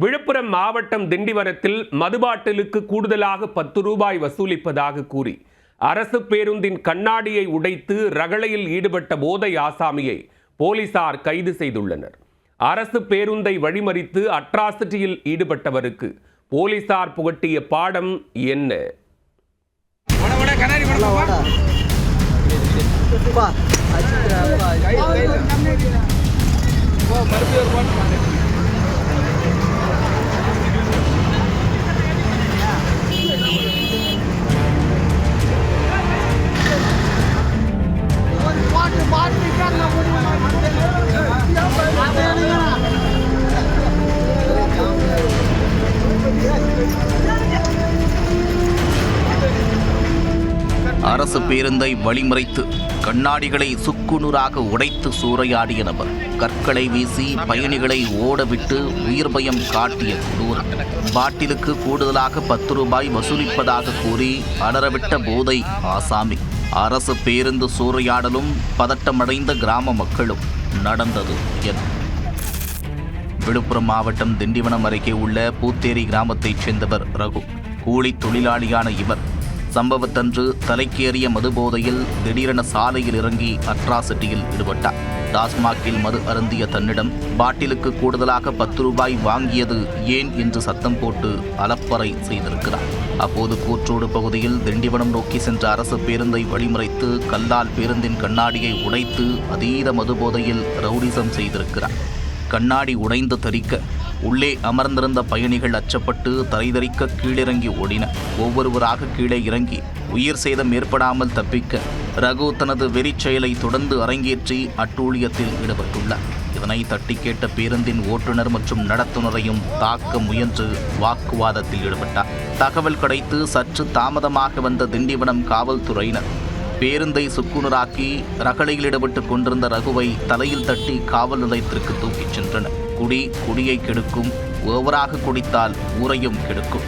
விழுப்புரம் மாவட்டம் திண்டிவனத்தில் மதுபாட்டிலுக்கு கூடுதலாக 10 ரூபாய் வசூலிப்பதாக கூறி அரசு பேருந்தின் கண்ணாடியை உடைத்து ரகளையில் ஈடுபட்ட போதை ஆசாமியை போலீசார் கைது செய்துள்ளனர். அரசு பேருந்தை வழிமறித்து அட்ராசிட்டியில் ஈடுபட்டவருக்கு போலீசார் புகட்டிய பாடம் என்ன? அரசு பேருந்தை வழிமறைத்து கண்ணாடிகளை சுக்குநூறாக உடைத்து சூறையாடிய நபர், கற்களை வீசி பயணிகளை ஓடவிட்டு உயிர் பயம் காட்டிய கொடூரம். பாட்டிலுக்கு கூடுதலாக 10 ரூபாய் வசூலிப்பதாக கூறி அலறவிட்ட போதை ஆசாமி. அரசு பேருந்து சூறையாடலும் பதட்டமடைந்த கிராம மக்களும். நடந்தது என்ன? விழுப்புரம் மாவட்டம் திண்டிவனம் அருகே உள்ள பூத்தேரி கிராமத்தைச் சேர்ந்தவர் ரகு. கூலி தொழிலாளியான இவர் சம்பவத்தன்று தலைக்கேறிய மது போதையில் திடீரென சாலையில் இறங்கி அட்ராசிட்டியில் ஈடுபட்டார். டாஸ்மாகில் மது அருந்திய தன்னிடம் பாட்டிலுக்கு கூடுதலாக 10 ரூபாய் வாங்கியது ஏன் என்று சத்தம் போட்டு அலப்பறை செய்திருக்கிறார். அப்போது கூற்றோடு பகுதியில் திண்டிவனம் நோக்கி சென்ற அரசு பேருந்தை வழிமறைத்து கல்லால் பேருந்தின் கண்ணாடியை உடைத்து அதீத மது போதையில் ரவுடிசம் செய்திருக்கிறார். கண்ணாடி உடைந்து தரிக்க உள்ளே அமர்ந்திருந்த பயணிகள் அச்சப்பட்டு தரைதறிக்க கீழிறங்கி ஓடினர். ஒவ்வொருவராக கீழே இறங்கி உயிர் சேதம் ஏற்படாமல் தப்பிக்க ரகு தனது வெறிச் செயலை தொடர்ந்து அரங்கேற்றி அட்டூழியத்தில் ஈடுபட்டுள்ளார். இதனை தட்டி கேட்ட பேருந்தின் ஓட்டுநர் மற்றும் நடத்துனரையும் தாக்க முயன்று வாக்குவாதத்தில் ஈடுபட்டார். தகவல் கிடைத்து சற்று தாமதமாக வந்த திண்டிவனம் காவல்துறையினர் பேருந்தை சுக்குநூறாக்கி ரகளையில் ஈடுபட்டு கொண்டிருந்த ரகுவை தலையில் தட்டி காவல் நிலையத்திற்கு தூக்கிச் சென்றனர். குடியை கெடுக்கும், ஓவராக குடித்தால் ஊரையும் கெடுக்கும்.